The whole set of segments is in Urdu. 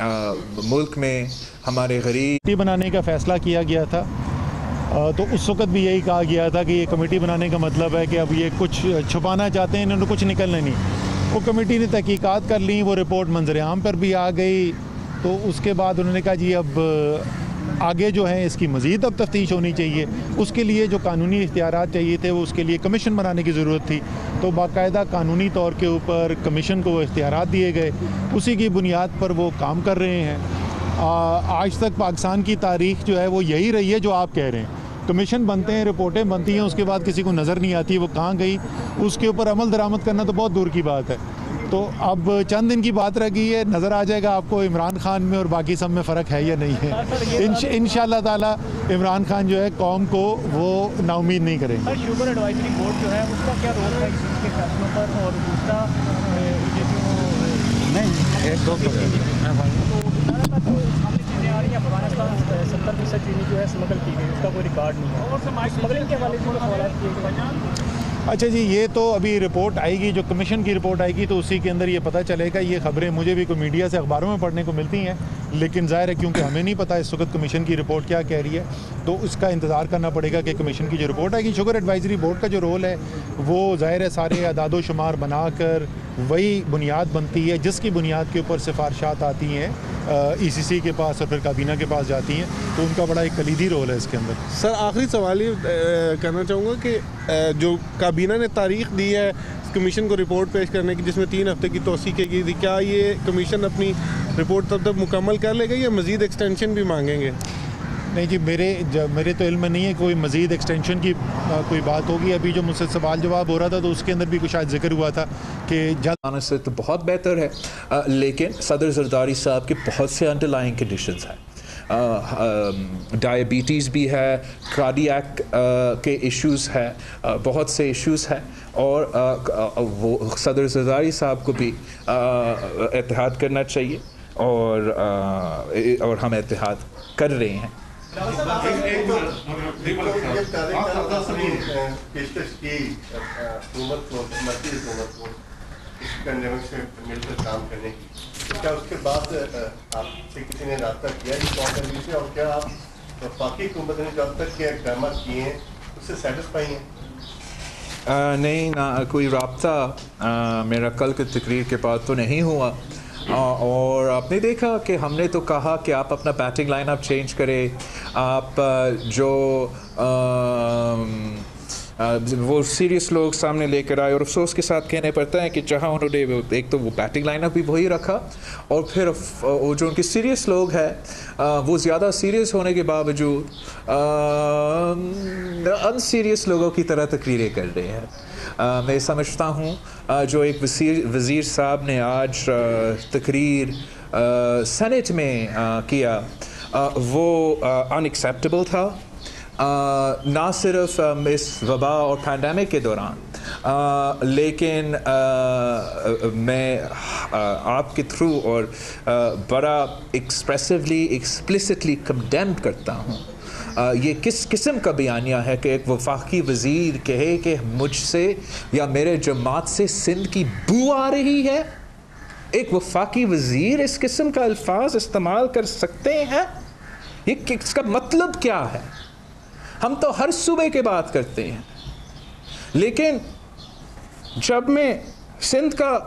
ملک میں ہمارے غریب کمیٹی بنانے کا فیصلہ کیا گیا تھا، تو اس وقت بھی یہی کہا گیا تھا کہ یہ کمیٹی بنانے کا مطلب ہے کہ اب یہ کچھ چھپانا چاہتے ہیں، انہوں نے کچھ نکلنا نہیں۔ وہ کمیٹی نے تحقیقات کر لیں، وہ رپورٹ منظر عام پر بھی آ گئی، تو اس کے بعد انہوں نے کہا جی اب آگے جو ہے اس کی مزید اب تفتیش ہونی چاہیے، اس کے لیے جو قانونی اختیارات چاہیے تھے وہ اس کے لیے کمیشن بنانے کی ضرورت تھی، تو باقاعدہ قانونی طور کے اوپر کمیشن کو وہ اختیارات دیے گئے، اسی کی بنیاد پر وہ کام کر رہے ہیں۔ آج تک پاکستان کی تاریخ جو ہے وہ یہی رہی ہے جو آپ کہہ رہے ہیں، کمیشن بنتے ہیں، رپورٹیں بنتی ہیں، اس کے بعد کسی کو نظر نہیں آتی وہ کہاں گئی، اس کے اوپر عمل درآمد کرنا تو بہت دور کی بات ہے۔ تو اب چند دن کی بات رہ گئی ہے، نظر آ جائے گا آپ کو عمران خان میں اور باقی سب میں فرق ہے یا نہیں ہے۔ انشاءاللہ تعالی عمران خان جو ہے قوم کو وہ نا امید نہیں کریں گے۔ شوگر ایڈوائزری بورڈ جو ہے اس کا کیا رول ہے اس کے فیصلوں پر، اور دوسرا یہ جو نہیں ایک دو افغانستان 70% چینی جو ہے اسمگل کی گئی، اس کا کوئی ریکارڈ نہیں ہے، اور اسمگلنگ کے حوالے سے سوالات کیے گئے۔ اچھا جی، یہ تو ابھی رپورٹ آئے گی، جو کمیشن کی رپورٹ آئے گی تو اسی کے اندر یہ پتہ چلے گا۔ یہ خبریں مجھے بھی کوئی میڈیا سے اخباروں میں پڑھنے کو ملتی ہیں، لیکن ظاہر ہے کیونکہ ہمیں نہیں پتہ اس وقت کمیشن کی رپورٹ کیا کہہ رہی ہے، تو اس کا انتظار کرنا پڑے گا کہ کمیشن کی جو رپورٹ آئے گی۔ شوگر ایڈوائزری بورڈ کا جو رول ہے وہ ظاہر ہے سارے اعداد و شمار بنا کر وہی بنیاد بنتی ہے جس کی بنیاد کے اوپر سفارشات آتی ہیں ای سی سی کے پاس اور پھر کابینہ کے پاس جاتی ہیں، تو ان کا بڑا ایک کلیدی رول ہے اس کے اندر۔ سر آخری سوال یہ کرنا چاہوں گا کہ جو کابینہ نے تاریخ دی ہے کمیشن کو رپورٹ پیش کرنے کی جس میں 3 ہفتے کی توسیع کی گئی تھی، کیا یہ کمیشن اپنی رپورٹ تب تک مکمل کر لے گا یا مزید ایکسٹینشن بھی مانگیں گے؟ نہیں جی، میرے تو علم میں نہیں ہے کوئی مزید ایکسٹینشن کی کوئی بات ہوگی۔ ابھی جو مجھ سے سوال جواب ہو رہا تھا تو اس کے اندر بھی کچھ شاید ذکر ہوا تھا کہ آنے سے تو بہت بہتر ہے، لیکن صدر زرداری صاحب کے بہت سے انڈر لائنگ کنڈیشنز ہیں، ڈائبٹیز بھی ہے، کارڈیاک کے ایشوز ہے، بہت سے ایشوز ہیں، اور وہ صدر زرداری صاحب کو بھی اتحاد کرنا چاہیے، اور ہم اتحاد کر رہے ہیں۔ پیشکش کی حکومت کو، مرکزی حکومت کو اس پینڈیمک سے مل کر کام کرنے کی، کیا اس کے بعد آپ سے کسی نے رابطہ کیا اس معاملے سے، اور کیا آپ وفاقی حکومت نے جو اب تک کے اقدامات کیے ہیں اس سے سیٹسفائی ہیں؟ نہیں، نہ کوئی رابطہ میرا کل کی تقریر کے بعد تو نہیں ہوا، اور آپ نے دیکھا کہ ہم نے تو کہا کہ آپ اپنا بیٹنگ لائن اپ چینج کریں، آپ جو وہ سیریس لوگ سامنے لے کر آئے، اور افسوس کے ساتھ کہنے پڑتا ہے کہ جہاں انہوں نے ایک تو وہ بیٹنگ لائن اپ بھی وہی رکھا، اور پھر وہ جو ان کے سیریس لوگ ہیں وہ زیادہ سیریس ہونے کے باوجود ان سیریس لوگوں کی طرح تقریریں کر رہے ہیں۔ میں سمجھتا ہوں جو ایک وزیر صاحب نے آج تقریر سینٹ میں کیا وہ ان ایکسیپٹیبل تھا، نہ صرف اس وبا اور پینڈیمک کے دوران، لیکن میں آپ کے تھرو اور بڑا ایکسپریسولی ایکسپلسٹلی کنڈیم کرتا ہوں یہ کس قسم کا بیانیہ ہے کہ ایک وفاقی وزیر کہے کہ مجھ سے یا میرے جماعت سے سندھ کی بو آ رہی ہے۔ ایک وفاقی وزیر اس قسم کا الفاظ استعمال کر سکتے ہیں؟ یہ اس کا مطلب کیا ہے؟ ہم تو ہر صوبے کی بات کرتے ہیں، لیکن جب میں سندھ کا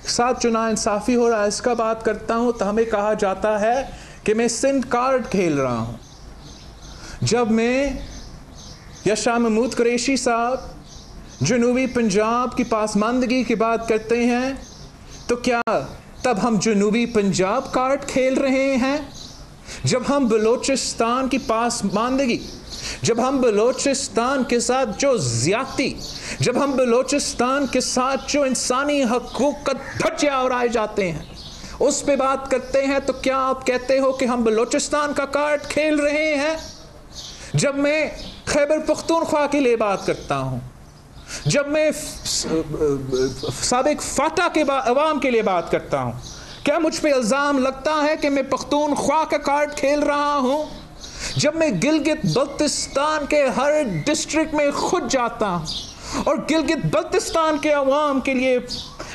ساتھ جو ناانصافی ہو رہا ہے اس کا بات کرتا ہوں تو ہمیں کہا جاتا ہے کہ میں سندھ کارڈ کھیل رہا ہوں۔ جب میں یا شاہ محمود قریشی صاحب جنوبی پنجاب کی پاسماندگی کی بات کرتے ہیں تو کیا تب ہم جنوبی پنجاب کارڈ کھیل رہے ہیں؟ جب ہم بلوچستان کی پاسماندگی، جب ہم بلوچستان کے ساتھ جو زیادتی، جب ہم بلوچستان کے ساتھ جو انسانی حقوق کا دھجے اڑائے جاتے ہیں اس پہ بات کرتے ہیں، تو کیا آپ کہتے ہو کہ ہم بلوچستان کا کارڈ کھیل رہے ہیں؟ جب میں خیبر پختونخوا کے لیے بات کرتا ہوں، جب میں سابق فاٹا کے عوام کے لیے بات کرتا ہوں، کیا مجھ پہ الزام لگتا ہے کہ میں پختونخوا کا کارڈ کھیل رہا ہوں؟ جب میں گلگت بلتستان کے ہر ڈسٹرکٹ میں خود جاتا ہوں اور گلگت بلتستان کے عوام کے لیے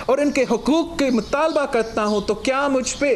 اور ان کے حقوق کے مطالبہ کرتا ہوں، تو کیا مجھ پہ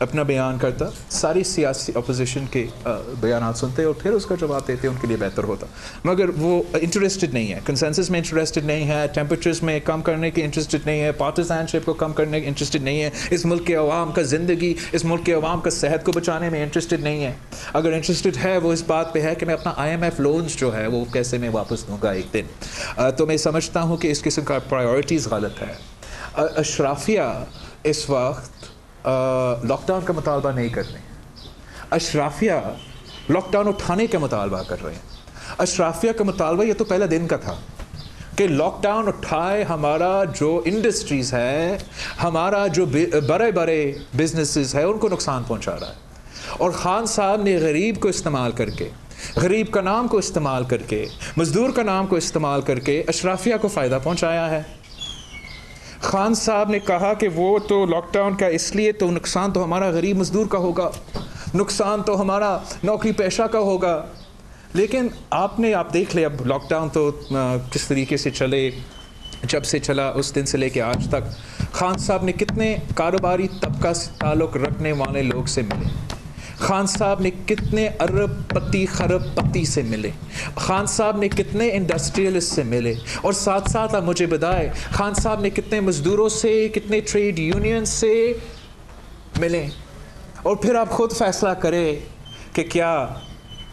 اپنا بیان کرتا, ساری سیاسی اپوزیشن کے بیانات سنتے اور پھر اس کا جواب دیتے, ان کے لیے بہتر ہوتا. مگر وہ انٹرسٹڈ نہیں ہے, کنسنسس میں انٹرسٹڈ نہیں ہے, ٹیمپریچرز میں کم کرنے کی انٹرسٹڈ نہیں ہے, پارٹیزان شپ کو کم کرنے کی انٹرسٹڈ نہیں ہے, اس ملک کے عوام کا زندگی, اس ملک کے عوام کا صحت کو بچانے میں انٹرسٹڈ نہیں ہے. اگر انٹرسٹڈ ہے وہ اس بات پہ ہے کہ میں اپنا IMF لونز جو ہے وہ کیسے میں واپس دوں گا ایک دن, تو میں سمجھتا ہوں کہ اس قسم کا پرائیورٹیز غلط ہے. اشرافیہ اس وقت لاک ڈاؤن کا مطالبہ نہیں کر رہے ہیں, اشرافیہ لاک ڈاؤن اٹھانے کا مطالبہ کر رہے ہیں. اشرافیہ کا مطالبہ یہ تو پہلا دن کا تھا کہ لاک ڈاؤن اٹھائے, ہمارا جو انڈسٹریز ہے, ہمارا جو بڑے بڑے بزنسز ہے ان کو نقصان پہنچا رہا ہے. اور خان صاحب نے غریب کو استعمال کر کے, غریب کا نام کو استعمال کر کے, مزدور کا نام کو استعمال کر کے اشرافیہ کو فائدہ پہنچایا ہے. خان صاحب نے کہا کہ وہ تو لاک ڈاؤن کا اس لیے تو نقصان تو ہمارا غریب مزدور کا ہوگا, نقصان تو ہمارا نوکری پیشہ کا ہوگا. لیکن آپ دیکھ لیں اب لاک ڈاؤن تو کس طریقے سے چلے, جب سے چلا اس دن سے لے کے آج تک خان صاحب نے کتنے کاروباری طبقہ سے تعلق رکھنے والے لوگ سے ملے, خان صاحب نے کتنے ارب پتی خرب پتی سے ملے, خان صاحب نے کتنے انڈسٹریلسٹ سے ملے, اور ساتھ ساتھ آپ مجھے بتائیں خان صاحب نے کتنے مزدوروں سے, کتنے ٹریڈ یونین سے ملے. اور پھر آپ خود فیصلہ کریں کہ کیا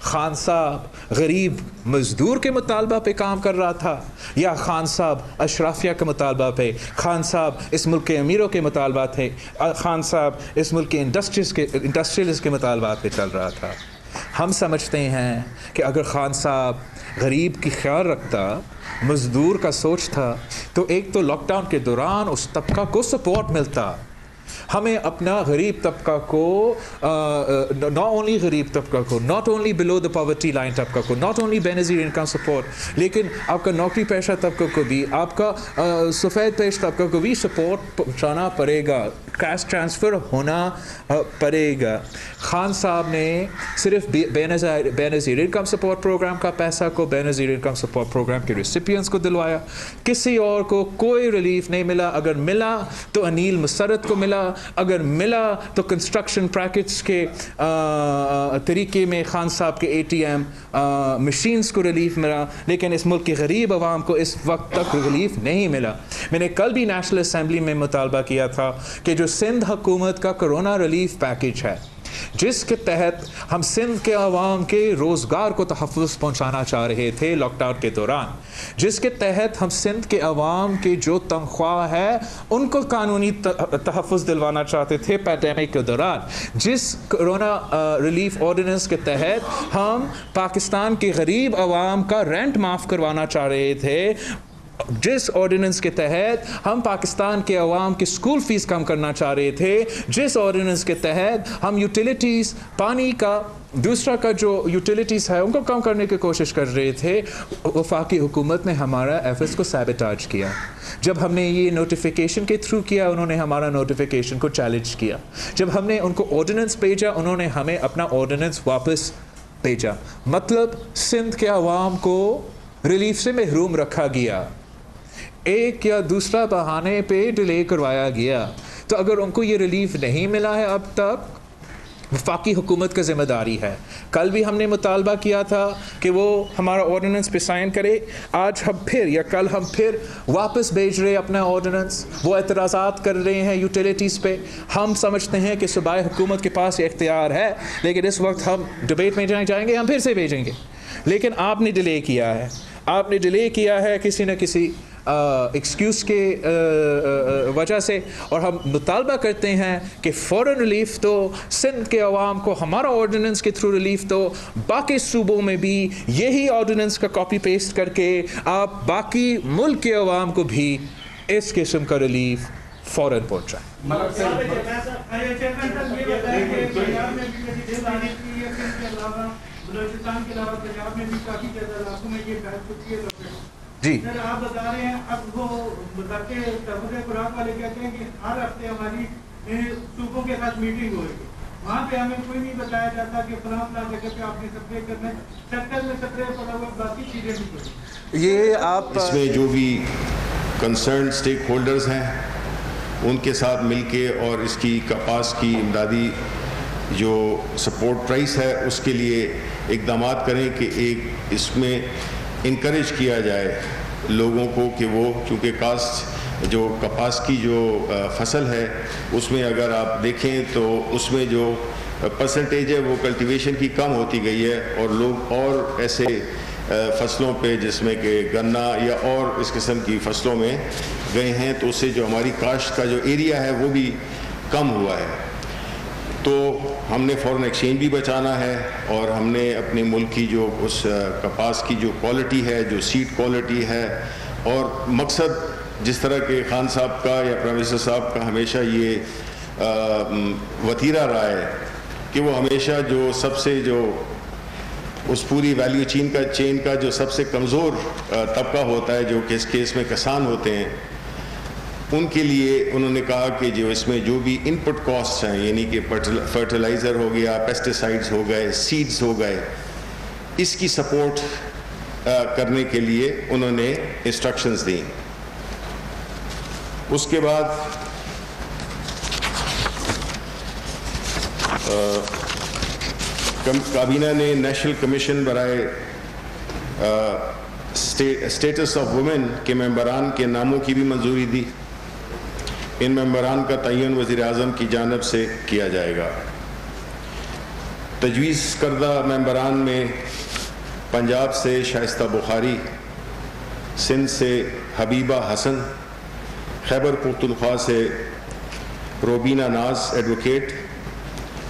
خان صاحب غریب مزدور کے مطالبہ پہ کام کر رہا تھا, یا خان صاحب اشرافیہ کے مطالبہ پہ, خان صاحب اس ملک کے امیروں کے مطالبات تھے, خان صاحب اس ملک کے انڈسٹریلسٹ کے مطالبات پہ چل رہا تھا. ہم سمجھتے ہیں کہ اگر خان صاحب غریب کی خیال رکھتا, مزدور کا سوچتا, تو ایک تو لاک ڈاؤن کے دوران اس طبقہ کو سپورٹ ملتا. ہمیں اپنا غریب طبقہ کو, ناٹ اونلی غریب طبقہ کو, not only below the poverty line طبقہ کو, ناٹ اونلی بے نظیر انکم سپورٹ, لیکن آپ کا نوکری پیشہ طبقہ کو بھی, آپ کا سفید پیش طبقہ کو بھی سپورٹ پہنچانا پڑے گا, کیش ٹرانسفر ہونا پڑے گا. خان صاحب نے صرف بے نظیر انکم سپورٹ پروگرام کا پیسہ کو بے نظیر انکم سپورٹ پروگرام کے ریسیپینٹس کو دلوایا, کسی اور کو کوئی ریلیف نہیں ملا. اگر ملا تو انیل مسرت کو ملا, اگر ملا تو کنسٹرکشن پریکٹس کے طریقے میں خان صاحب کے ATM مشینز کو ریلیف ملا, لیکن اس ملک کے غریب عوام کو اس وقت تک ریلیف نہیں ملا. میں نے کل بھی نیشنل اسمبلی میں مطالبہ کیا تھا کہ جو سندھ حکومت کا کرونا ریلیف پیکیج ہے, جس کے تحت ہم سندھ کے عوام کے روزگار کو تحفظ پہنچانا چاہ رہے تھے لاک ڈاؤن کے دوران, جس کے تحت ہم سندھ کے عوام کے جو تنخواہ ہے ان کو قانونی تحفظ دلوانا چاہتے تھے پیڈیمک کے دوران, جس کرونا ریلیف آرڈیننس کے تحت ہم پاکستان کے غریب عوام کا رینٹ معاف کروانا چاہ رہے تھے, جس آرڈیننس کے تحت ہم پاکستان کے عوام کی اسکول فیس کم کرنا چاہ رہے تھے, جس آرڈیننس کے تحت ہم یوٹیلیٹیز, پانی کا, دوسرا کا جو یوٹیلیٹیز ہے ان کو کم کرنے کی کوشش کر رہے تھے, وفاقی حکومت نے ہمارا ایفرٹس کو سیبوٹیج کیا. جب ہم نے یہ نوٹیفیکیشن کے تھرو کیا, انہوں نے ہمارا نوٹیفیکیشن کو چیلنج کیا. جب ہم نے ان کو آرڈیننس بھیجا, انہوں نے ہمیں اپنا آرڈیننس واپس بھیجا. مطلب سندھ کے عوام کو ریلیف سے محروم رکھا گیا, ایک یا دوسرا بہانے پہ ڈیلے کروایا گیا. تو اگر ان کو یہ ریلیف نہیں ملا ہے اب تک, وفاقی حکومت کا ذمہ داری ہے. کل بھی ہم نے مطالبہ کیا تھا کہ وہ ہمارا آرڈیننس پہ سائن کرے, آج ہم پھر یا کل ہم پھر واپس بھیج رہے اپنا آرڈیننس. وہ اعتراضات کر رہے ہیں یوٹیلیٹیز پہ, ہم سمجھتے ہیں کہ صوبائی حکومت کے پاس یہ اختیار ہے, لیکن اس وقت ہم ڈبیٹ میں جائیں گے, ہم پھر سے بھیجیں گے. لیکن آپ نے ڈیلے کیا ہے, آپ نے ڈیلے کیا ہے کسی نہ کسی ایکسکیوز کے وجہ سے, اور ہم مطالبہ کرتے ہیں کہ فوراً ریلیف تو سندھ کے عوام کو ہمارا آرڈیننس کے تھرو ریلیف تو, باقی صوبوں میں بھی یہی آرڈیننس کا کاپی پیسٹ کر کے آپ باقی ملک کے عوام کو بھی اس قسم کا ریلیف فوراً پہنچائیں. جی سر آپ بتا رہے ہیں, اب وہ بتاتے خوراک والے کہتے ہیں کہ ہر ہفتے ہماری صوبوں کے ساتھ میٹنگ ہوئے گی, وہاں پہ ہمیں کوئی نہیں بتایا جاتا کہ فلاں فلاں جگہ پہ آپ نے سپرے کرنا ہے, سیکٹر میں سپرے پڑا ہوا, باقی چیزیں نہیں پڑی. یہ آپ اس میں جو بھی کنسرن اسٹیک ہولڈرز ہیں ان کے ساتھ مل کے اور اس کی کپاس کی امدادی جو سپورٹ پرائس ہے اس کے لیے اقدامات کریں کہ ایک اس میں انکریج کیا جائے لوگوں کو کہ وہ چونکہ کاسٹ جو کپاس کی جو فصل ہے اس میں اگر آپ دیکھیں تو اس میں جو پرسنٹیج ہے وہ کلٹیویشن کی کم ہوتی گئی ہے اور لوگ اور ایسے فصلوں پہ جس میں کہ گنا یا اور اس قسم کی فصلوں میں گئے ہیں تو اس سے جو ہماری کاشت کا جو ایریا ہے وہ بھی کم ہوا ہے. تو ہم نے فورن ایکسچینج بھی بچانا ہے اور ہم نے اپنے ملک کی جو اس کپاس کی جو کوالٹی ہے جو سیڈ کوالٹی ہے اور مقصد جس طرح کہ خان صاحب کا یا پرائم منسٹر صاحب کا ہمیشہ یہ وتیرہ رہا ہے کہ وہ ہمیشہ جو سب سے جو اس پوری ویلیو چین کا جو سب سے کمزور طبقہ ہوتا ہے جو کہ اس کیس میں کسان ہوتے ہیں ان کے لیے انہوں نے کہا کہ جو اس میں جو بھی ان پٹ کاسٹ ہیں یعنی کہ فرٹیلائزر ہو گیا پیسٹیسائڈز ہو گئے سیڈز ہو گئے اس کی سپورٹ کرنے کے لیے انہوں نے انسٹرکشنز دیں. اس کے بعد کابینہ نے نیشنل کمیشن برائے اسٹیٹس آف وومن کے ممبران کے ناموں کی بھی منظوری دی. ان ممبران کا تعین وزیر اعظم کی جانب سے کیا جائے گا. تجویز کردہ ممبران میں پنجاب سے شائستہ بخاری، سندھ سے حبیبہ حسن، خیبر پختونخوا سے روبینہ ناز ایڈوکیٹ،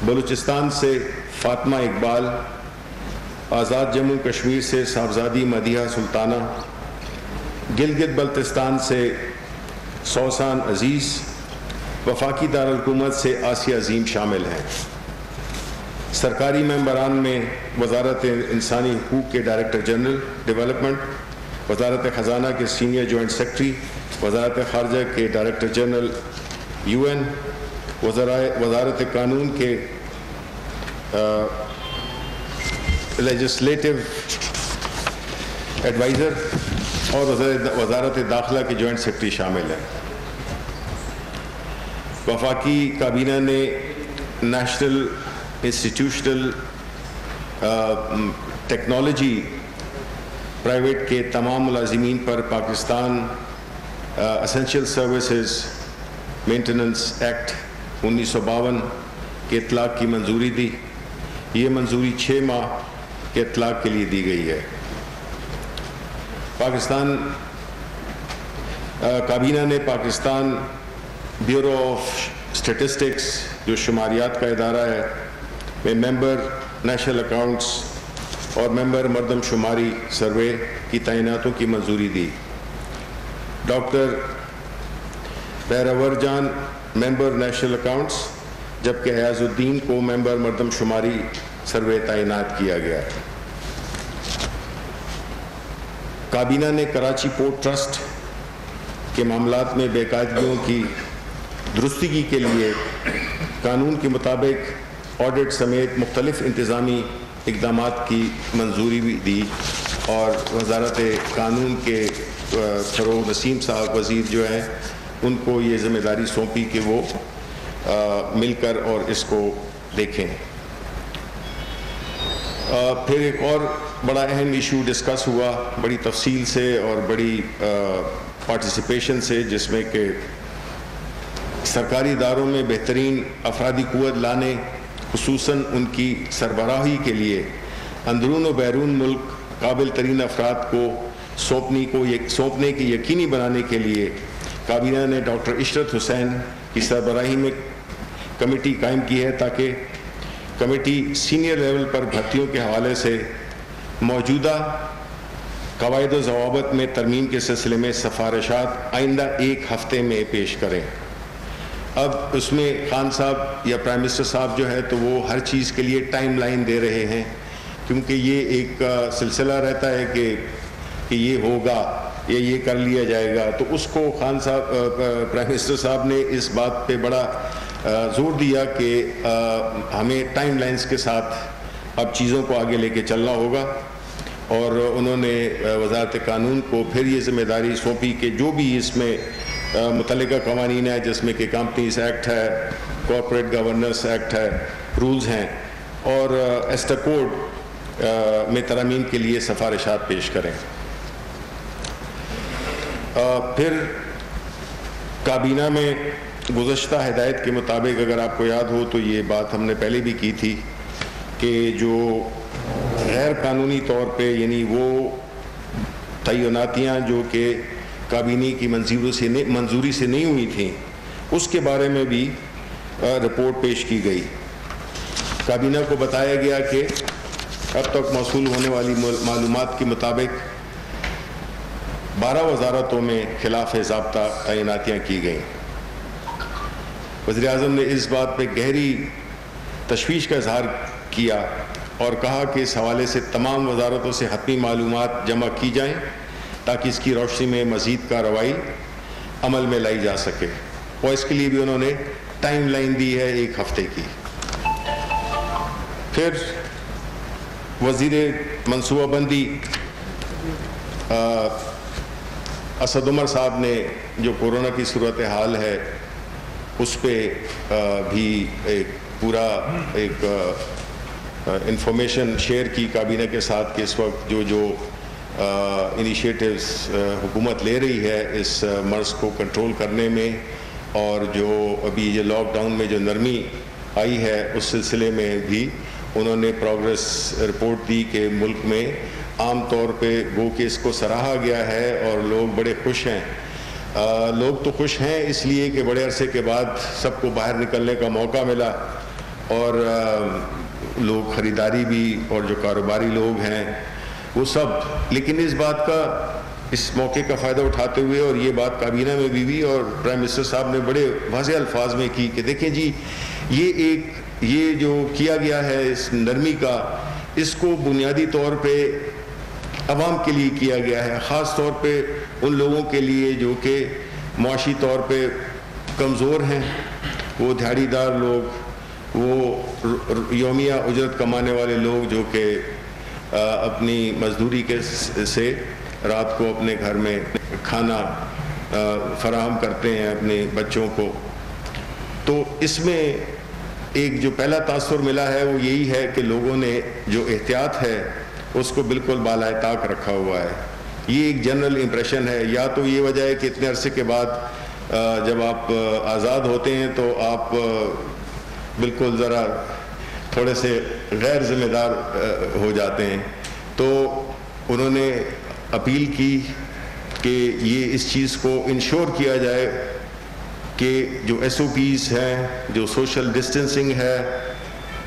بلوچستان سے فاطمہ اقبال، آزاد جموں کشمیر سے صاحبزادی مدیحہ سلطانہ، گلگت بلتستان سے سوسان عزیز، وفاقی دارالحکومت سے آسیہ عظیم شامل ہیں. سرکاری ممبران میں وزارت انسانی حقوق کے ڈائریکٹر جنرل ڈیولپمنٹ، وزارت خزانہ کے سینئر جوائنٹ سیکرٹری، وزارت خارجہ کے ڈائریکٹر جنرل UN، وزارت قانون کے لیجسلیٹو ایڈوائزر اور وزارت داخلہ کے جوائنٹ سیکرٹری شامل ہیں. وفاقی کابینہ نے نیشنل انسٹیٹیوشنل ٹیکنالوجی پرائیویٹ کے تمام ملازمین پر Pakistan essential services maintenance act 1952 کے اطلاق کی منظوری دی. یہ منظوری 6 ماہ کے اطلاق کے لیے دی گئی ہے. پاکستان کابینہ نے پاکستان بیورو آف اسٹیٹسٹکس جو شماریات کا ادارہ ہے میں ممبر نیشنل اکاؤنٹس اور ممبر مردم شماری سروے کی تعیناتوں کی منظوری دی. ڈاکٹر بیراور جان ممبر نیشنل اکاؤنٹس جبکہ ایاز الدین کو ممبر مردم شماری سروے تعینات کیا گیا. کابینہ نے کراچی پورٹ ٹرسٹ کے معاملات میں بے قاعدگیوں کی درستگی کے لیے قانون کے مطابق آڈٹ سمیت مختلف انتظامی اقدامات کی منظوری بھی دی اور وزارت قانون کے فروغ نسیم صاحب وزیر جو ہیں ان کو یہ ذمہ داری سونپی کہ وہ مل کر اور اس کو دیکھیں. پھر ایک اور بڑا اہم ایشو ڈسکس ہوا بڑی تفصیل سے اور بڑی پارٹیسپیشن سے جس میں کہ سرکاری اداروں میں بہترین افرادی قوت لانے خصوصاً ان کی سربراہی کے لیے اندرون و بیرون ملک قابل ترین افراد کو سونپنے کی یقینی بنانے کے لیے کابینہ نے ڈاکٹر عشرت حسین کی سربراہی میں کمیٹی قائم کی ہے تاکہ کمیٹی سینئر لیول پر بھرتیوں کے حوالے سے موجودہ قواعد و ضوابط میں ترمیم کے سلسلے میں سفارشات آئندہ 1 ہفتے میں پیش کریں. اب اس میں خان صاحب یا پرائم منسٹر صاحب جو ہے تو وہ ہر چیز کے لیے ٹائم لائن دے رہے ہیں کیونکہ یہ ایک سلسلہ رہتا ہے کہ یہ ہوگا یا یہ کر لیا جائے گا. تو اس کو خان صاحب پرائم منسٹر صاحب نے اس بات پہ بڑا زور دیا کہ ہمیں ٹائم لائنز کے ساتھ اب چیزوں کو آگے لے کے چلنا ہوگا اور انہوں نے وزارت قانون کو پھر یہ ذمہ داری سونپی کہ جو بھی اس میں متعلقہ قوانین ہیں جس میں کہ کمپنیز ایکٹ ہے, کارپوریٹ گورننس ایکٹ ہے, رولز ہیں, اور ایسٹا کوڈ میں ترامیم کے لیے سفارشات پیش کریں. پھر کابینہ میں گزشتہ ہدایت کے مطابق اگر آپ کو یاد ہو تو یہ بات ہم نے پہلے بھی کی تھی کہ جو غیر قانونی طور پہ یعنی وہ تعیناتیاں جو کہ کابینی کی منظوری سے نہیں ہوئی تھیں اس کے بارے میں بھی رپورٹ پیش کی گئی. کابینہ کو بتایا گیا کہ اب تک موصول ہونے والی معلومات کے مطابق 12 وزارتوں میں خلاف ضابطہ تعیناتیاں کی گئیں. وزیر اعظم نے اس بات پہ گہری تشویش کا اظہار کیا اور کہا کہ اس حوالے سے تمام وزارتوں سے حتمی معلومات جمع کی جائیں تاکہ اس کی روشنی میں مزید کارروائی عمل میں لائی جا سکے, اور اس کے لیے بھی انہوں نے ٹائم لائن دی ہے 1 ہفتے کی. پھر وزیر منصوبہ بندی اسد عمر صاحب نے جو کورونا کی صورتحال ہے اس پہ بھی ایک پورا ایک انفارمیشن شیئر کی کابینہ کے ساتھ کہ اس وقت جو انیشیٹوز حکومت لے رہی ہے اس مرض کو کنٹرول کرنے میں, اور جو ابھی یہ لاک ڈاؤن میں جو نرمی آئی ہے اس سلسلے میں بھی انہوں نے پروگریس رپورٹ دی کہ ملک میں عام طور پہ گو کہ اس کو سراہا گیا ہے اور لوگ بڑے خوش ہیں. لوگ تو خوش ہیں اس لیے کہ بڑے عرصے کے بعد سب کو باہر نکلنے کا موقع ملا اور لوگ خریداری بھی اور جو کاروباری لوگ ہیں وہ سب, لیکن اس بات کا اس موقع کا فائدہ اٹھاتے ہوئے اور یہ بات کابینہ میں بھی اور پرائم منسٹر صاحب نے بڑے واضح الفاظ میں کی کہ دیکھیں جی یہ جو کیا گیا ہے اس نرمی کا, اس کو بنیادی طور پہ عوام کے لیے کیا گیا ہے, خاص طور پہ ان لوگوں کے لیے جو کہ معاشی طور پہ کمزور ہیں, وہ دھاڑی دار لوگ, وہ یومیہ اجرت کمانے والے لوگ جو کہ اپنی مزدوری کے سے رات کو اپنے گھر میں کھانا فراہم کرتے ہیں اپنے بچوں کو. تو اس میں ایک جو پہلا تاثر ملا ہے وہ یہی ہے کہ لوگوں نے جو احتیاط ہے اس کو بالکل بالائے طاق رکھا ہوا ہے. یہ ایک جنرل امپریشن ہے. یا تو یہ وجہ ہے کہ اتنے عرصے کے بعد جب آپ آزاد ہوتے ہیں تو آپ بالکل ذرا تھوڑے سے غیر ذمہ دار ہو جاتے ہیں. تو انہوں نے اپیل کی کہ یہ اس چیز کو انشور کیا جائے کہ جو ایس او پیز ہیں, جو سوشل ڈسٹینسنگ ہے,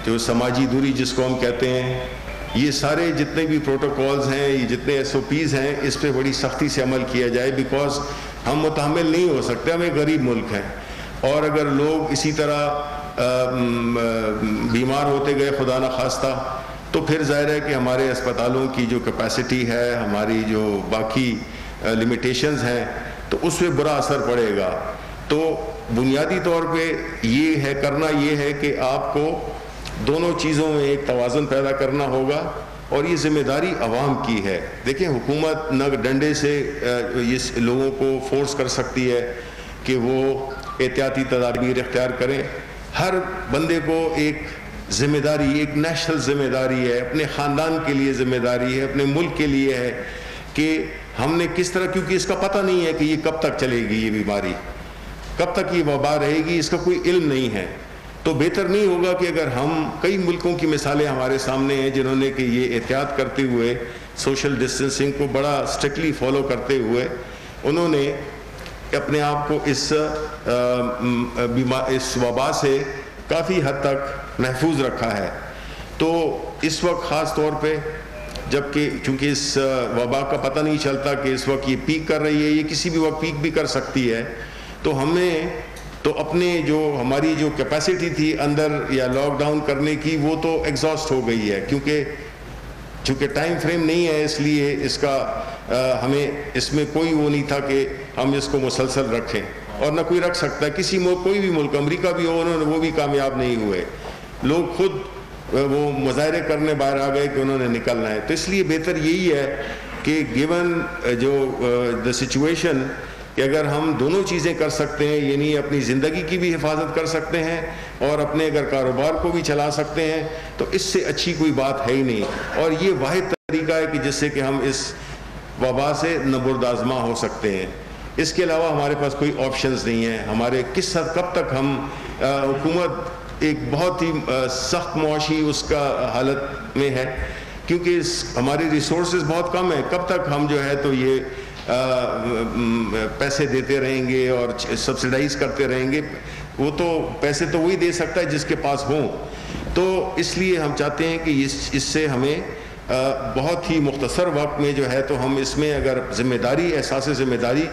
جو سماجی دوری جس کو ہم کہتے ہیں, یہ سارے جتنے بھی پروٹوکولز ہیں, یہ جتنے ایس او پیز ہیں, اس پہ بڑی سختی سے عمل کیا جائے. بیکاز ہم متحمل نہیں ہو سکتے, ہم ایک غریب ملک ہیں, اور اگر لوگ اسی طرح بیمار ہوتے گئے خدا نخواستہ تو پھر ظاہر ہے کہ ہمارے اسپتالوں کی جو کیپیسٹی ہے, ہماری جو باقی لمیٹیشنز ہیں, تو اس پہ برا اثر پڑے گا. تو بنیادی طور پہ یہ ہے کرنا یہ ہے کہ آپ کو دونوں چیزوں میں ایک توازن پیدا کرنا ہوگا, اور یہ ذمہ داری عوام کی ہے. دیکھیں حکومت نہ ڈنڈے سے اس لوگوں کو فورس کر سکتی ہے کہ وہ احتیاطی تدابیر اختیار کریں. ہر بندے کو ایک ذمہ داری, ایک نیشنل ذمہ داری ہے, اپنے خاندان کے لیے ذمہ داری ہے, اپنے ملک کے لیے ہے کہ ہم نے کس طرح, کیونکہ اس کا پتہ نہیں ہے کہ یہ کب تک چلے گی, یہ بیماری کب تک یہ وبا رہے گی, اس کا کوئی علم نہیں ہے. تو بہتر نہیں ہوگا کہ اگر ہم, کئی ملکوں کی مثالیں ہمارے سامنے ہیں جنہوں نے کہ یہ احتیاط کرتے ہوئے سوشل ڈسٹینسنگ کو بڑا اسٹرکٹلی فالو کرتے ہوئے انہوں نے اپنے آپ کو اس وبا سے کافی حد تک محفوظ رکھا ہے. تو اس وقت خاص طور پہ جبکہ چونکہ اس وبا کا پتہ نہیں چلتا کہ اس وقت یہ پیک کر رہی ہے, یہ کسی بھی وقت پیک بھی کر سکتی ہے, تو ہمیں تو اپنے جو ہماری جو کیپیسٹی تھی اندر یا لاک ڈاؤن کرنے کی وہ تو ایگزاسٹ ہو گئی ہے, چونکہ ٹائم فریم نہیں ہے, اس لیے اس کا ہمیں اس میں کوئی وہ نہیں تھا کہ ہم اس کو مسلسل رکھیں, اور نہ کوئی رکھ سکتا ہے. کسی ملک, کوئی بھی ملک, امریکہ بھی ہو, انہوں نے وہ بھی کامیاب نہیں ہوئے. لوگ خود وہ مظاہرے کرنے باہر آ گئے کہ انہوں نے نکلنا ہے. تو اس لیے بہتر یہی ہے کہ گیون جو دا سچویشن کہ اگر ہم دونوں چیزیں کر سکتے ہیں، یعنی اپنی زندگی کی بھی حفاظت کر سکتے ہیں اور اپنے اگر کاروبار کو بھی چلا سکتے ہیں، تو اس سے اچھی کوئی بات ہے ہی نہیں. اور یہ واحد طریقہ ہے کہ جس سے کہ ہم اس وبا سے نبرد آزما ہو سکتے ہیں. اس کے علاوہ ہمارے پاس کوئی آپشنز نہیں ہیں. ہمارے کس حد کب تک ہم حکومت ایک بہت ہی سخت معاشی اس کا حالت میں ہے، کیونکہ ہماری ریسورسز بہت کم ہیں. کب تک ہم جو ہے تو یہ پیسے دیتے رہیں گے اور سبسیڈائز کرتے رہیں گے؟ وہ تو پیسے تو وہی دے سکتا ہے جس کے پاس ہوں. تو اس لیے ہم چاہتے ہیں کہ اس سے ہمیں بہت ہی مختصر وقت میں جو ہے تو ہم اس میں اگر ذمہ داری، احساس ذمہ داری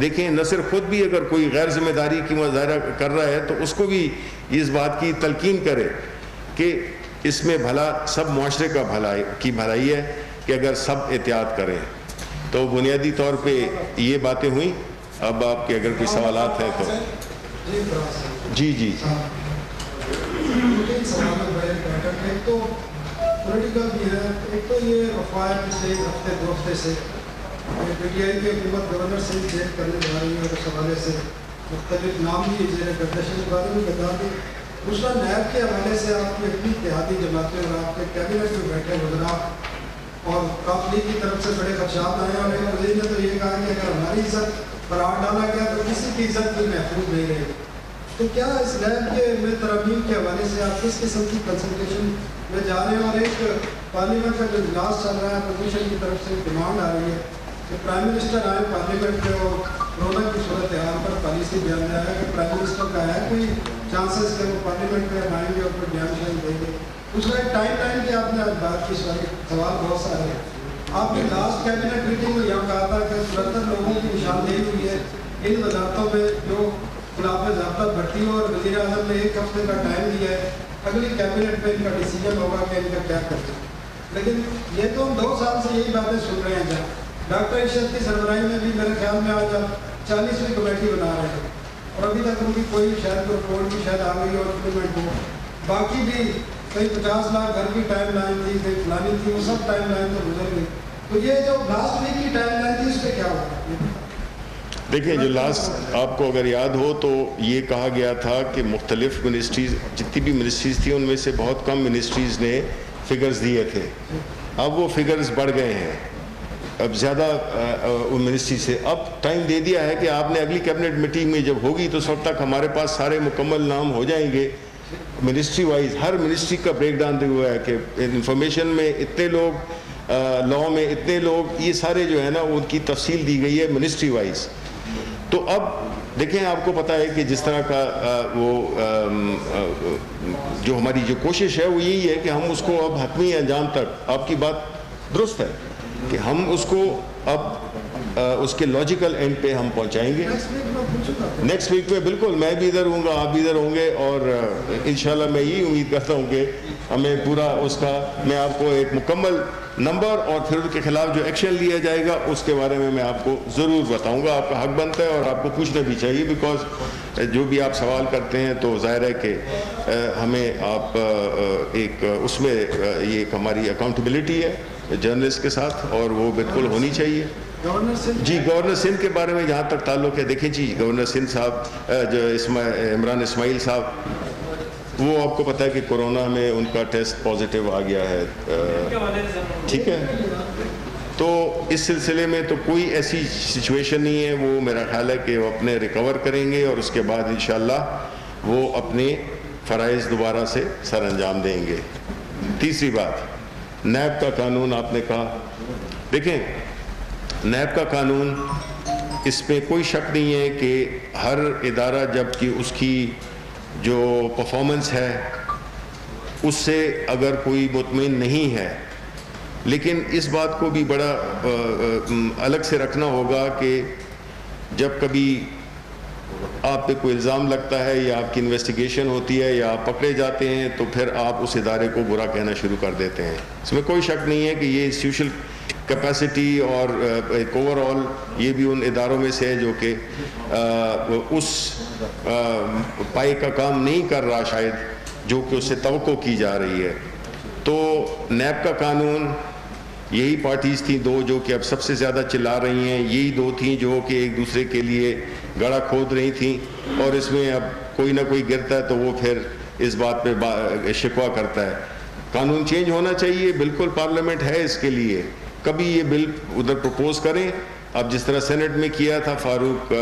دیکھیں، نہ صرف خود بھی اگر کوئی غیر ذمہ داری کی مظاہرہ کر رہا ہے تو اس کو بھی اس بات کی تلقین کرے کہ اس میں بھلا سب معاشرے کا بھلائی ہے کہ اگر سب احتیاط کریں. تو بنیادی طور پہ یہ باتیں ہوئیں. اب آپ کے اگر کوئی سوالات ہیں تو جی جی. تو پولیٹیکل بھی ہے. ایک تو یہ افواہ پچھلے ہفتے دو ہفتے سے پی ٹی آئی کی حکومت گورنر سے چیک کرنے جا رہی ہے، اس حوالے سے مختلف نام بھی زیر گردش کے بارے میں بتا دیں. دوسرا نیب کے حوالے سے آپ کی اپنی اتحادی جماعتیں اور آپ کے کیبنٹ میں بیٹھے وزراء اور کاف لیگ کی طرف سے بڑے خدشات آئے ہیں. اور وزیر نے تو یہ کہا کہ اگر ہماری عزت پر ہاتھ ڈالا گیا تو کسی کی عزت بھی محفوظ نہیں رہے. تو کیا اس نیب کے میں ترامیم کے حوالے سے آپ کس قسم کی کنسلٹیشن میں جا رہے ہیں؟ اور ایک پارلیمنٹ کا جو اجلاس چل رہا ہے، اپوزیشن کی طرف سے ڈیمانڈ آ رہی ہے کہ پرائم منسٹر آئے پارلیمنٹ میں اور کورونا کی صورتحال پر پالیسی بیان میں آیا کہ پرائم منسٹر کا ہے کوئی چانسز کہ وہ پارلیمنٹ میں آئیں گے اور کوئی بیان شان دیں گے. دوسرا ایک ٹائم لائن کی آپ نے بات کی، سوال بہت سارے ہیں. آپ نے لاسٹ کیبنٹ میٹنگ میں یہ کہا تھا کہ 74 لوگوں کی نشاندہی ہوئی ہے ان وزارتوں میں جو خلاف ضابطہ بھرتی ہو، اور وزیر اعظم نے 1 ہفتے کا ٹائم دیا ہے، اگلی کیبنٹ میں ان کا ڈیسیجن ہوگا کہ ان کا کیا کرنا. لیکن یہ تو ہم 2 سال سے یہی باتیں سن رہے ہیں. ڈاکٹر ارشد کی سربراہی میں بھی میرے خیال میں آج آپ 40ویں کمیٹی بنا رہے ہیں اور ابھی تک ان کی کوئی شاید رپورٹ بھی شاید آ گئی اور امپلیمنٹ ہو. باقی بھی کئی 50 لاکھ گھر کی ٹائم لائن تھی، کئی فلانی تھی، وہ سب ٹائم لائن تو گزر گئی. تو یہ جو لاسٹ ویک کی ٹائم لائن تھی اس پہ کیا ہوگا؟ دیکھیں، جو لاسٹ آپ کو اگر یاد ہو تو یہ کہا گیا تھا کہ مختلف منسٹریز، جتنی بھی منسٹریز تھیں ان میں سے بہت کم منسٹریز نے فگرز دیے تھے. اب وہ فگرز بڑھ گئے ہیں، اب زیادہ منسٹری سے اب ٹائم دے دیا ہے کہ آپ نے اگلی کیبنٹ میٹنگ میں جب ہوگی تو اس وقت تک ہمارے پاس سارے مکمل نام ہو جائیں گے منسٹری وائز. ہر منسٹری کا بریک ڈاؤن دیا ہوا ہے کہ انفارمیشن میں اتنے لوگ، لاء میں اتنے لوگ، یہ سارے جو ہے نا ان کی تفصیل دی گئی ہے منسٹری وائز. تو اب دیکھیں، آپ کو پتہ ہے کہ جس طرح کا وہ جو ہماری جو کوشش ہے وہ یہی ہے کہ ہم اس کو اب حتمی انجام تک، آپ کی بات درست ہے کہ ہم اس کو اب اس کے لاجیکل اینڈ پہ ہم پہنچائیں گے نیکسٹ ویک میں. بالکل، میں بھی ادھر ہوں گا، آپ بھی ادھر ہوں گے، اور انشاءاللہ میں یہی امید کرتا ہوں کہ ہمیں پورا اس کا، میں آپ کو ایک مکمل نمبر اور پھر ان کے خلاف جو ایکشن لیا جائے گا اس کے بارے میں آپ کو ضرور بتاؤں گا. آپ کا حق بنتا ہے اور آپ کو پوچھنا بھی چاہیے، بیکاز جو بھی آپ سوال کرتے ہیں تو ظاہر ہے کہ ہمیں آپ ایک اس میں یہ ایک ہماری اکاؤنٹیبلٹی ہے جرنلسٹ کے ساتھ، اور وہ بالکل ہونی چاہیے. جی، گورنر سندھ کے بارے میں جہاں تک تعلق ہے، دیکھیں جی، گورنر سندھ صاحب جو عمران اسماعیل صاحب، وہ آپ کو پتہ ہے کہ کورونا میں ان کا ٹیسٹ پازیٹیو آ گیا ہے. ٹھیک ہے، تو اس سلسلے میں تو کوئی ایسی سچویشن نہیں ہے. وہ میرا خیال ہے کہ وہ اپنے ریکور کریں گے اور اس کے بعد انشاءاللہ وہ اپنے فرائض دوبارہ سے سر انجام دیں گے. تیسری بات، نیب کا قانون آپ نے کہا. دیکھیں، نیب کا قانون، اس پہ کوئی شک نہیں ہے کہ ہر ادارہ جب کہ اس کی جو پرفارمنس ہے اس سے اگر کوئی مطمئن نہیں ہے، لیکن اس بات کو بھی بڑا الگ سے رکھنا ہوگا کہ جب کبھی آپ پہ کوئی الزام لگتا ہے یا آپ کی انویسٹیگیشن ہوتی ہے یا آپ پکڑے جاتے ہیں تو پھر آپ اس ادارے کو برا کہنا شروع کر دیتے ہیں. اس میں کوئی شک نہیں ہے کہ یہ انسٹیٹیوشنل کیپیسٹی اور ایک اوور آل یہ بھی ان اداروں میں سے ہے جو کہ اس پائے کا کام نہیں کر رہا شاید جو کہ اس سے توقع کی جا رہی ہے. تو نیب کا قانون یہی پارٹیز تھیں دو جو کہ اب سب سے زیادہ چلا رہی ہیں, یہی دو تھیں جو کہ ایک دوسرے کے لیے گڑھا کھود رہی تھیں, اور اس میں اب کوئی نہ کوئی گرتا ہے تو وہ پھر اس بات پہ شکوہ کرتا ہے. قانون چینج ہونا چاہیے, بالکل پارلیمنٹ ہے اس کے لیے. کبھی یہ بل ادھر پروپوز کریں, اب جس طرح سینٹ میں کیا تھا فاروق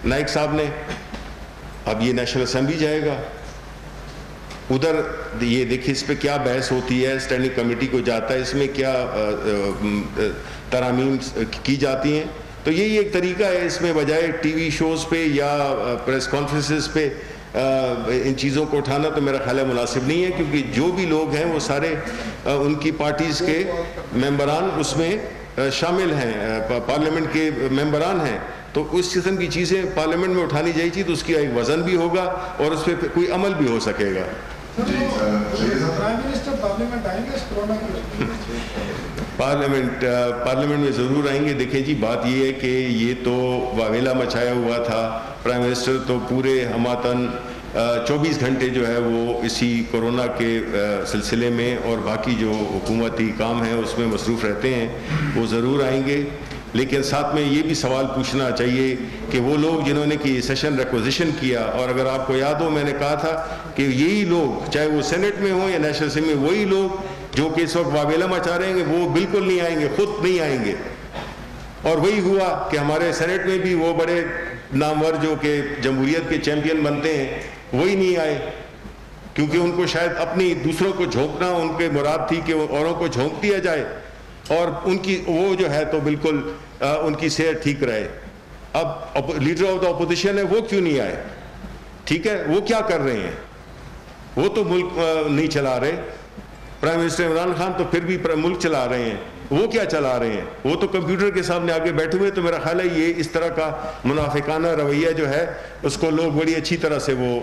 نائک صاحب نے, اب یہ نیشنل اسمبلی جائے گا ادھر. یہ دیکھیں اس پہ کیا بحث ہوتی ہے, اسٹینڈنگ کمیٹی کو جاتا ہے, اس میں کیا ترامیم کی جاتی ہیں. تو یہی ایک طریقہ ہے, اس میں بجائے ٹی وی شوز پہ یا پریس کانفرنسز پہ ان چیزوں کو اٹھانا تو میرا خیال ہے مناسب نہیں ہے, کیونکہ جو بھی لوگ ہیں وہ سارے ان کی پارٹیز کے ممبران اس میں شامل ہیں, پارلیمنٹ کے ممبران ہیں. تو اس قسم کی چیزیں پارلیمنٹ میں اٹھانی چاہیے تھی, تو اس کا ایک وزن بھی ہوگا اور اس پہ کوئی عمل بھی ہو سکے گا. پارلیمنٹ میں ضرور آئیں گے. دیکھیں جی, بات یہ ہے کہ یہ تو واویلا مچایا ہوا تھا. پرائم منسٹر تو پورے ہماتن 24 گھنٹے جو ہے وہ اسی کورونا کے سلسلے میں اور باقی جو حکومتی کام ہیں اس میں مصروف رہتے ہیں. وہ ضرور آئیں گے, لیکن ساتھ میں یہ بھی سوال پوچھنا چاہیے کہ وہ لوگ جنہوں نے کہ سیشن ریکوزیشن کیا, اور اگر آپ کو یاد ہو میں نے کہا تھا کہ یہی لوگ چاہے وہ سینٹ میں ہوں یا نیشنل اسمبلی میں, وہی لوگ جو کہ اس وقت واویلا مچا رہے ہیں وہ بالکل نہیں آئیں گے, خود نہیں آئیں گے. اور وہی ہوا کہ ہمارے سینٹ میں بھی وہ بڑے نامور جو کہ جمہوریت کے چیمپئن بنتے ہیں وہی نہیں آئے, کیونکہ ان کو شاید اپنی دوسروں کو جھونکنا ان کے مراد تھی کہ وہ اوروں کو جھونک دیا جائے, اور ان کی وہ جو ہے تو بالکل ان کی صحت ٹھیک رہے. اب لیڈر آف دا اپوزیشن ہے, وہ کیوں نہیں آئے؟ ٹھیک ہے, وہ کیا کر رہے ہیں؟ وہ تو ملک نہیں چلا رہے. پرائم منسٹر عمران خان تو پھر بھی ملک چلا رہے ہیں, وہ کیا چلا رہے ہیں؟ وہ تو کمپیوٹر کے سامنے آگے بیٹھے ہوئے. تو میرا خیال ہے یہ اس طرح کا منافقانہ رویہ جو ہے اس کو لوگ بڑی اچھی طرح سے وہ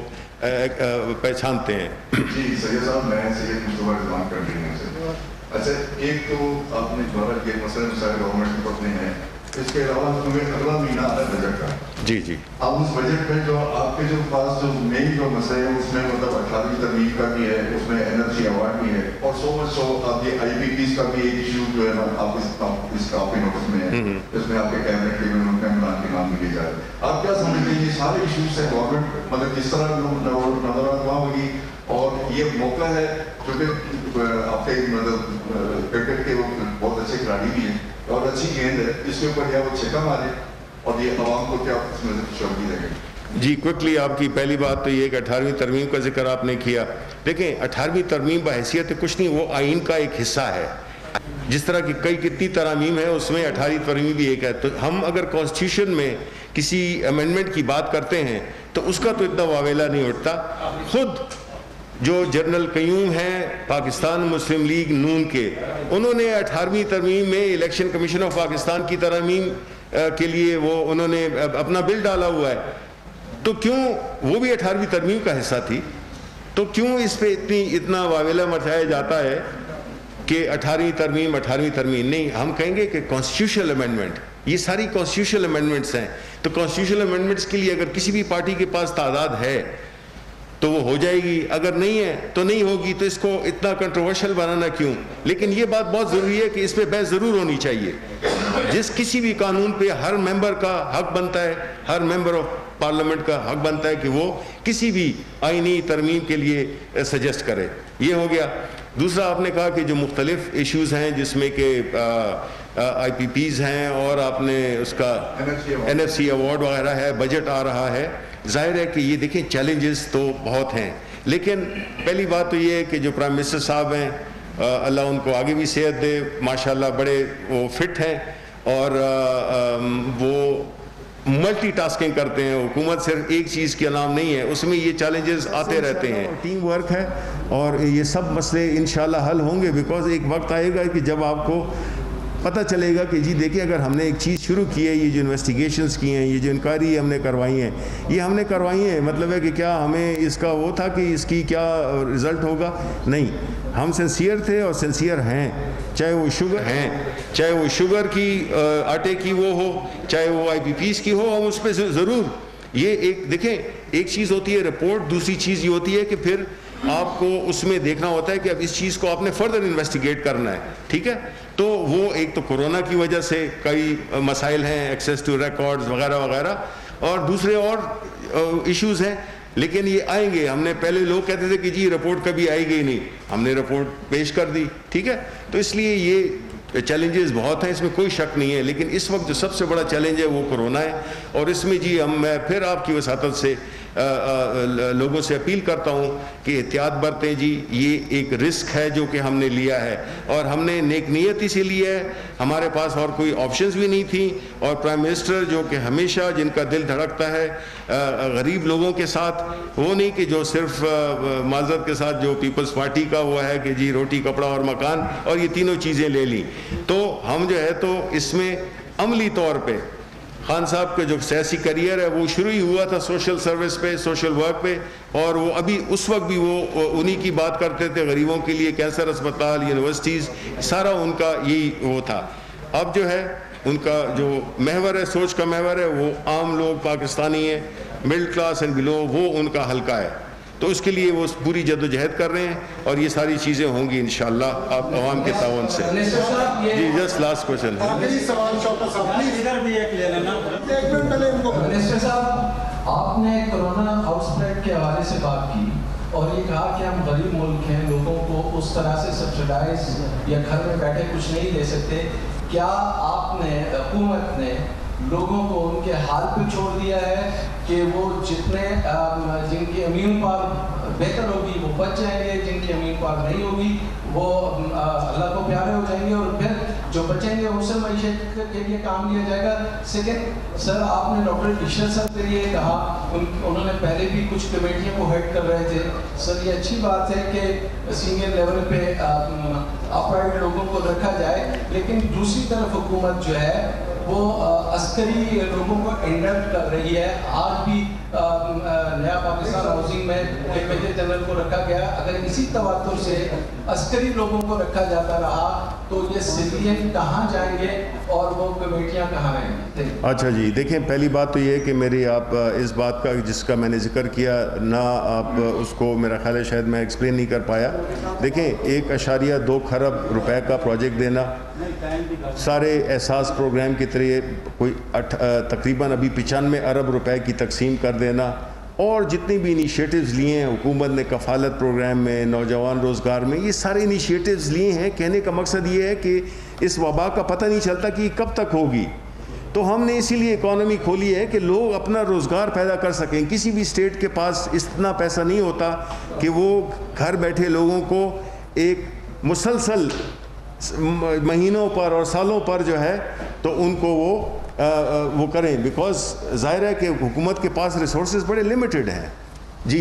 پہچانتے ہیں. جی سید صاحب, میں سید مصطفیٰ رضوان کر رہی ہوں. اچھا, ایک تو آپ نے جو مسئلہ مسائل گورنمنٹ کے پتنے ہیں, اس کے علاوہ ہمیں اگلا مہینہ آ رہا ہے بجٹ کا. جی جی, اب اس بجٹ میں جو آپ کے جو پاس جو مین جو مسئلے ہیں اس میں مطلب 18ویں ترمیم کا بھی ہے, اس میں NLC ایوارڈ بھی ہے, اور سو آپ یہ IPPs کا بھی ایک ایشو جو ہے نا آپ اس کا آپ کے نوٹس میں ہے, اس میں آپ کے کیبنٹ کے ممبران کے نام لیے جا رہے ہیں. آپ کیا سمجھتے ہیں یہ سارے ایشوز سے گورنمنٹ مطلب کس طرح نظرات وہاں ہوگی, اور یہ موقع ہے کیونکہ آپ کے مطلب کرکٹ کے وہ بہت اچھے کھلاڑی بھی ہیں اور اچھی گیند ہے, اس کے اوپر یا وہ چھکا مارے اور یہ عوام کو کیا اس میں شوقی رہے. جی کوئکلی, آپ کی پہلی بات تو یہ کہ 18ویں ترمیم کا ذکر آپ نے کیا. دیکھیں 18ویں ترمیم بحیثیت کچھ نہیں, وہ آئین کا ایک حصہ ہے. جس طرح کی کتنی ترامیم ہے اس میں 18ویں ترمیم بھی ایک ہے. تو ہم اگر کانسٹیٹیوشن میں کسی امینڈمنٹ کی بات کرتے ہیں تو اس کا تو اتنا واویلا نہیں اٹھتا. خود جو جنرل قیوم ہیں پاکستان مسلم لیگ نون کے, انہوں نے 18ویں ترمیم میں الیکشن کمیشن آف پاکستان کی ترامیم کے لیے وہ انہوں نے اپنا بل ڈالا ہوا ہے. تو کیوں وہ بھی 18ویں ترمیم کا حصہ تھی, تو کیوں اس پہ اتنا واویلا مچایا جاتا ہے کہ 18ویں ترمیم نہیں. ہم کہیں گے کہ کانسٹیٹیوشنل امینڈمنٹ, یہ ساری کانسٹیٹیوشنل امینڈمنٹس ہیں. تو کانسٹیٹیوشنل امینڈمنٹس کے لیے اگر کسی بھی پارٹی کے پاس تعداد ہے تو وہ ہو جائے گی, اگر نہیں ہے تو نہیں ہوگی. تو اس کو اتنا کنٹروورشل بنانا کیوں؟ لیکن یہ بات بہت ضروری ہے کہ اس پہ بحث ضرور ہونی چاہیے. جس کسی بھی قانون پہ ہر ممبر کا حق بنتا ہے, ہر ممبر آف پارلیمنٹ کا حق بنتا ہے کہ وہ کسی بھی آئینی ترمیم کے لیے سجیسٹ کرے. یہ ہو گیا. دوسرا آپ نے کہا کہ جو مختلف ایشوز ہیں جس میں کہ IPPs ہیں, اور آپ نے اس کا NFC ایوارڈ وغیرہ ہے, بجٹ آ رہا ہے. ظاہر ہے کہ یہ دیکھیں چیلنجز تو بہت ہیں, لیکن پہلی بات تو یہ ہے کہ جو پرائم منسٹر صاحب ہیں اللہ ان کو آگے بھی صحت دے, ماشاءاللہ بڑے وہ فٹ ہیں اور وہ ملٹی ٹاسکنگ کرتے ہیں. حکومت صرف ایک چیز کا نام نہیں ہے, اس میں یہ چیلنجز آتے رہتے ہیں. ٹیم ورک ہے اور یہ سب مسئلے انشاءاللہ حل ہوں گے, بیکاز ایک وقت آئے گا کہ جب آپ کو پتہ چلے گا کہ جی دیکھیں اگر ہم نے ایک چیز شروع کی ہے, یہ جو انویسٹیگیشنز کی ہیں, یہ جو انکوائری ہم نے کروائی ہیں, یہ ہم نے کروائی ہیں, مطلب ہے کہ کیا ہمیں اس کا وہ تھا کہ اس کی کیا رزلٹ ہوگا؟ نہیں, ہم سنسیئر تھے اور سنسیئر ہیں. چاہے وہ شوگر ہیں, چاہے وہ شوگر کی آٹے کی وہ ہو, چاہے وہ IPPs کی ہو, ہم اس پہ ضرور یہ ایک دیکھیں ایک چیز ہوتی ہے رپورٹ, دوسری چیز یہ ہوتی ہے کہ پھر آپ کو اس میں دیکھنا ہوتا ہے کہ اب اس چیز کو آپ نے فردر انویسٹیگیٹ کرنا ہے، ٹھیک ہے. تو وہ ایک تو کورونا کی وجہ سے کئی مسائل ہیں، ایکسیس ٹو ریکارڈز وغیرہ وغیرہ، اور دوسرے اور ایشوز ہیں، لیکن یہ آئیں گے. ہم نے پہلے لوگ کہتے تھے کہ جی رپورٹ کبھی آئے گی نہیں، ہم نے رپورٹ پیش کر دی، ٹھیک ہے. تو اس لیے یہ چیلنجز بہت ہیں، اس میں کوئی شک نہیں ہے، لیکن اس وقت جو سب سے بڑا چیلنج ہے وہ کورونا ہے. اور اس میں جی میں پھر آپ کی وساطت سے لوگوں سے اپیل کرتا ہوں کہ احتیاط برتیں. جی یہ ایک رسک ہے جو کہ ہم نے لیا ہے، اور ہم نے نیک نیتی سے لیا ہے، ہمارے پاس اور کوئی آپشنز بھی نہیں تھیں. اور پرائم منسٹر جو کہ ہمیشہ جن کا دل دھڑکتا ہے غریب لوگوں کے ساتھ، وہ نہیں کہ جو صرف معذرت کے ساتھ جو پیپلز پارٹی کا وہ ہے کہ جی روٹی کپڑا اور مکان اور یہ تینوں چیزیں لے لیں. تو ہم جو ہے تو اس میں عملی طور پہ خان صاحب کا جو سیاسی کریئر ہے وہ شروع ہی ہوا تھا سوشل سروس پہ، سوشل ورک پہ، اور وہ ابھی اس وقت بھی وہ انہی کی بات کرتے تھے، غریبوں کے لیے کینسر اسپتال، یونیورسٹیز، سارا ان کا یہی وہ تھا. اب جو ہے ان کا جو محور ہے، سوچ کا محور ہے، وہ عام لوگ پاکستانی ہیں، مڈل کلاس اینڈ بلو، وہ ان کا حلقہ ہے. تو اس کے لیے وہ پوری جدوجہد کر رہے ہیں، اور یہ ساری چیزیں ہوں گی انشاءاللہ آپ عوام کے تعاون سے. جی جسٹ لاسٹ کوشچن. منسٹر صاحب، آپ نے کرونا آؤٹ بریک کے حوالے سے بات کی اور یہ کہا کہ ہم غریب ملک ہیں، لوگوں کو اس طرح سے سبسڈائز یا گھر میں بیٹھے کچھ نہیں لے سکتے. کیا آپ نے، حکومت نے لوگوں کو ان کے حال پہ چھوڑ دیا ہے کہ وہ جتنے جن کی امیون پاور بہتر ہوگی وہ بچ جائیں گے، جن کی امیون پاور نہیں ہوگی وہ اللہ کو پیارے ہو جائیں گے، اور پھر جو بچیں گے اس سے معیشت کے لیے کام لیا جائے گا؟ سیکنڈ سر، آپ نے ڈاکٹر اشرف صاحب کے لیے کہا، انہوں نے پہلے بھی کچھ کمیٹیوں کو ہیڈ کر رہے تھے. سر یہ اچھی بات ہے کہ سینئر لیول پہ اپرائٹ لوگوں کو رکھا جائے، لیکن دوسری طرف حکومت جو ہے وہ عسکری لوگوں کو انڈکٹ کر رہی ہے. آج بھی نیا پاکستان ہاؤسنگ میں ایک میجر جنرل کو رکھا گیا. اگر اسی تواتر سے عسکری لوگوں کو رکھا جاتا رہا تو یہ سویلین کہاں جائیں گے اور وہ کمیٹیاں کہاں رہیں گی؟ اچھا جی، دیکھیں پہلی بات تو یہ ہے کہ میری آپ اس بات کا جس کا میں نے ذکر کیا نہ آپ اس کو میرا خیال ہے شاید میں ایکسپلین نہیں کر پایا. دیکھیں 1.2 کھرب روپے کا پروجیکٹ دینا، سارے احساس پروگرام کے ذریعے کوئی تقریباً ابھی 95 ارب روپے کی تقسیم کر دینا، اور جتنی بھی انیشیٹوز لیے ہیں حکومت نے کفالت پروگرام میں، نوجوان روزگار میں، یہ سارے انیشیٹوز لیے ہیں. کہنے کا مقصد یہ ہے کہ اس وبا کا پتہ نہیں چلتا کہ یہ کب تک ہوگی. تو ہم نے اسی لیے اکانومی کھولی ہے کہ لوگ اپنا روزگار پیدا کر سکیں. کسی بھی اسٹیٹ کے پاس اتنا پیسہ نہیں ہوتا کہ وہ گھر بیٹھے لوگوں کو ایک مسلسل مہینوں پر اور سالوں پر جو ہے تو ان کو وہ کریں، بیکاز ظاہر ہے کہ حکومت کے پاس ریسورسز بڑے لمیٹڈ ہیں. جی